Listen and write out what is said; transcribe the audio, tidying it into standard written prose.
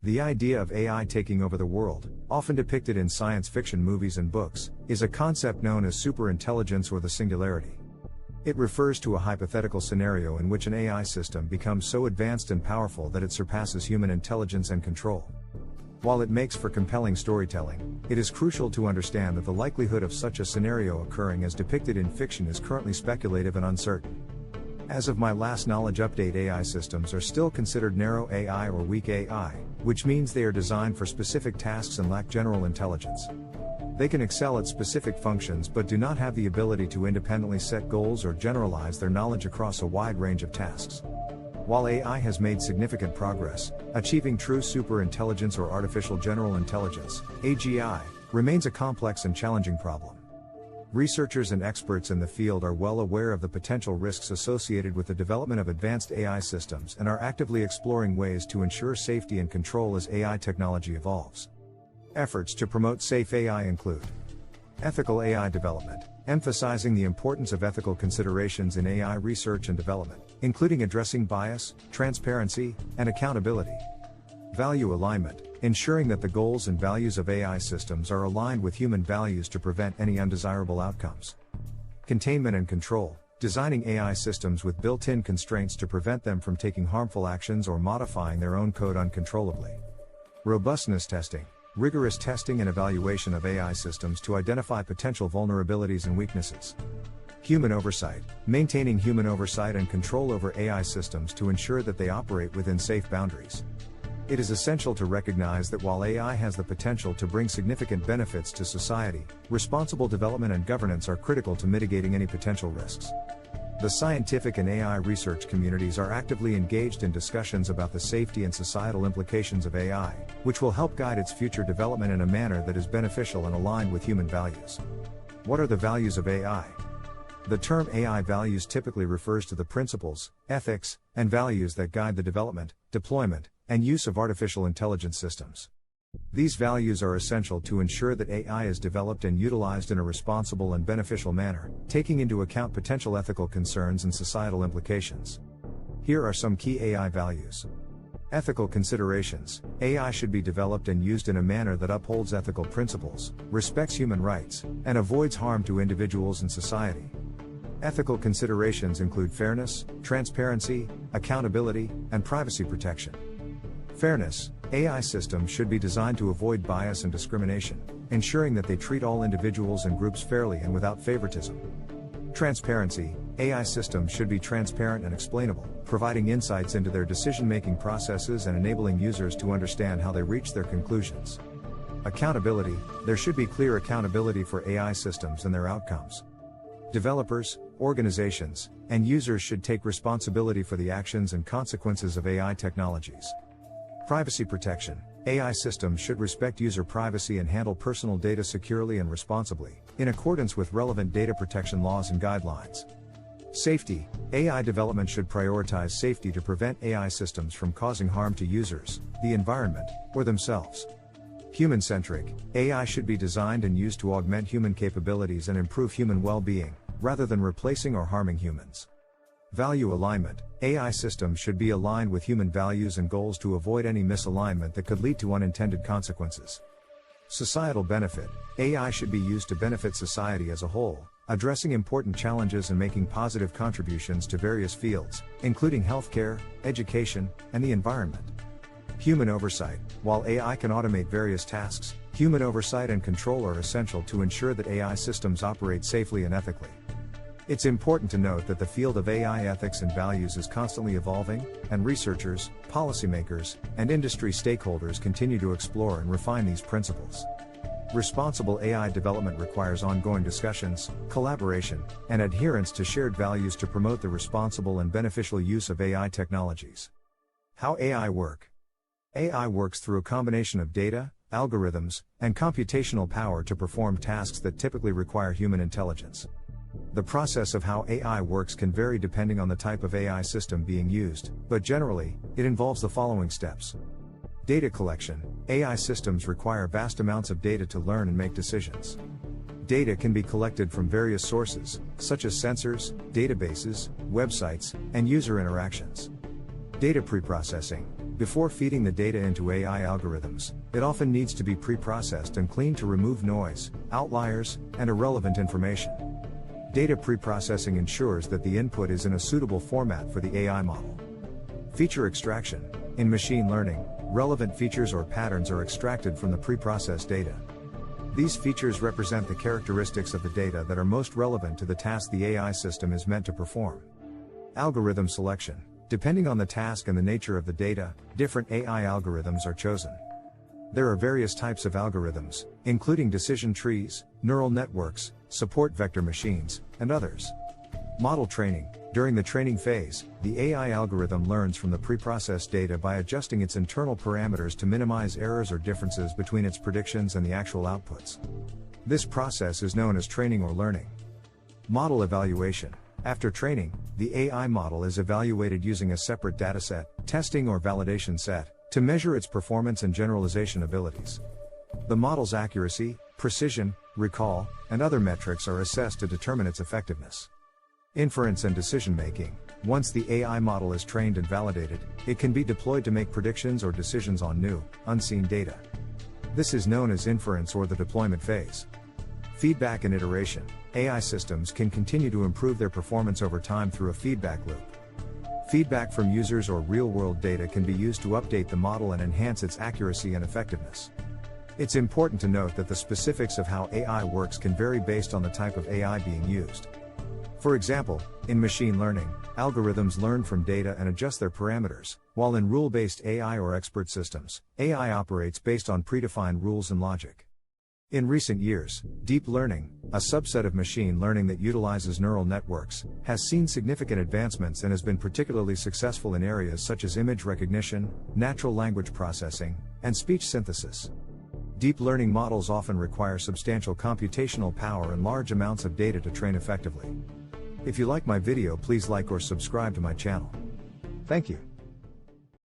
The idea of AI taking over the world, often depicted in science fiction movies and books, is a concept known as superintelligence or the singularity. It refers to a hypothetical scenario in which an AI system becomes so advanced and powerful that it surpasses human intelligence and control. While it makes for compelling storytelling, it is crucial to understand that the likelihood of such a scenario occurring as depicted in fiction is currently speculative and uncertain. As of my last knowledge update, AI systems are still considered narrow AI or weak AI, which means they are designed for specific tasks and lack general intelligence. They can excel at specific functions but do not have the ability to independently set goals or generalize their knowledge across a wide range of tasks. While AI has made significant progress, achieving true superintelligence or artificial general intelligence, AGI, remains a complex and challenging problem. Researchers and experts in the field are well aware of the potential risks associated with the development of advanced AI systems and are actively exploring ways to ensure safety and control as AI technology evolves. Efforts to promote safe AI include ethical AI development, emphasizing the importance of ethical considerations in AI research and development, including addressing bias, transparency, and accountability. Value alignment, ensuring that the goals and values of AI systems are aligned with human values to prevent any undesirable outcomes. Containment and control, designing AI systems with built-in constraints to prevent them from taking harmful actions or modifying their own code uncontrollably. Robustness testing, rigorous testing and evaluation of AI systems to identify potential vulnerabilities and weaknesses. Human oversight, maintaining human oversight and control over AI systems to ensure that they operate within safe boundaries. It is essential to recognize that while AI has the potential to bring significant benefits to society, responsible development and governance are critical to mitigating any potential risks. The scientific and AI research communities are actively engaged in discussions about the safety and societal implications of AI, which will help guide its future development in a manner that is beneficial and aligned with human values. What are the values of AI? The term AI values typically refers to the principles, ethics, and values that guide the development, deployment, and use of artificial intelligence systems. These values are essential to ensure that AI is developed and utilized in a responsible and beneficial manner, taking into account potential ethical concerns and societal implications. Here are some key AI values. Ethical considerations. AI should be developed and used in a manner that upholds ethical principles, respects human rights, and avoids harm to individuals and society. Ethical considerations include fairness, transparency, accountability, and privacy protection. Fairness. AI systems should be designed to avoid bias and discrimination, ensuring that they treat all individuals and groups fairly and without favoritism. Transparency. AI systems should be transparent and explainable, providing insights into their decision-making processes and enabling users to understand how they reach their conclusions. Accountability. There should be clear accountability for AI systems and their outcomes. Developers, organizations, and users should take responsibility for the actions and consequences of AI technologies. Privacy protection. AI systems should respect user privacy and handle personal data securely and responsibly, in accordance with relevant data protection laws and guidelines. Safety. AI development should prioritize safety to prevent AI systems from causing harm to users, the environment, or themselves. Human-centric. AI should be designed and used to augment human capabilities and improve human well-being, rather than replacing or harming humans. Value alignment. AI systems should be aligned with human values and goals to avoid any misalignment that could lead to unintended consequences. Societal benefit. AI should be used to benefit society as a whole, addressing important challenges and making positive contributions to various fields, including healthcare, education, and the environment. Human oversight. While AI can automate various tasks, human oversight and control are essential to ensure that AI systems operate safely and ethically. It's important to note that the field of AI ethics and values is constantly evolving, and researchers, policymakers, and industry stakeholders continue to explore and refine these principles. Responsible AI development requires ongoing discussions, collaboration, and adherence to shared values to promote the responsible and beneficial use of AI technologies. How AI work? AI works through a combination of data, algorithms, and computational power to perform tasks that typically require human intelligence. The process of how AI works can vary depending on the type of AI system being used, but generally, it involves the following steps. Data collection. AI systems require vast amounts of data to learn and make decisions. Data can be collected from various sources, such as sensors, databases, websites, and user interactions. Data preprocessing. Before feeding the data into AI algorithms, it often needs to be pre-processed and cleaned to remove noise, outliers, and irrelevant information. Data pre-processing ensures that the input is in a suitable format for the AI model. Feature extraction. In machine learning, relevant features or patterns are extracted from the pre-processed data. These features represent the characteristics of the data that are most relevant to the task the AI system is meant to perform. Algorithm selection. Depending on the task and the nature of the data, different AI algorithms are chosen. There are various types of algorithms, including decision trees, neural networks, support vector machines, and others. Model training. During the training phase, the AI algorithm learns from the pre-processed data by adjusting its internal parameters to minimize errors or differences between its predictions and the actual outputs. This process is known as training or learning. Model evaluation. After training, the AI model is evaluated using a separate dataset, testing or validation set, to measure its performance and generalization abilities. The model's accuracy, precision, recall, and other metrics are assessed to determine its effectiveness. Inference and decision making. Once the AI model is trained and validated, it can be deployed to make predictions or decisions on new, unseen data. This is known as inference or the deployment phase. Feedback and iteration. AI systems can continue to improve their performance over time through a feedback loop. Feedback from users or real-world data can be used to update the model and enhance its accuracy and effectiveness. It's important to note that the specifics of how AI works can vary based on the type of AI being used. For example, in machine learning, algorithms learn from data and adjust their parameters, while in rule-based AI or expert systems, AI operates based on predefined rules and logic. In recent years, deep learning, a subset of machine learning that utilizes neural networks, has seen significant advancements and has been particularly successful in areas such as image recognition, natural language processing, and speech synthesis. Deep learning models often require substantial computational power and large amounts of data to train effectively. If you like my video, please like or subscribe to my channel. Thank you.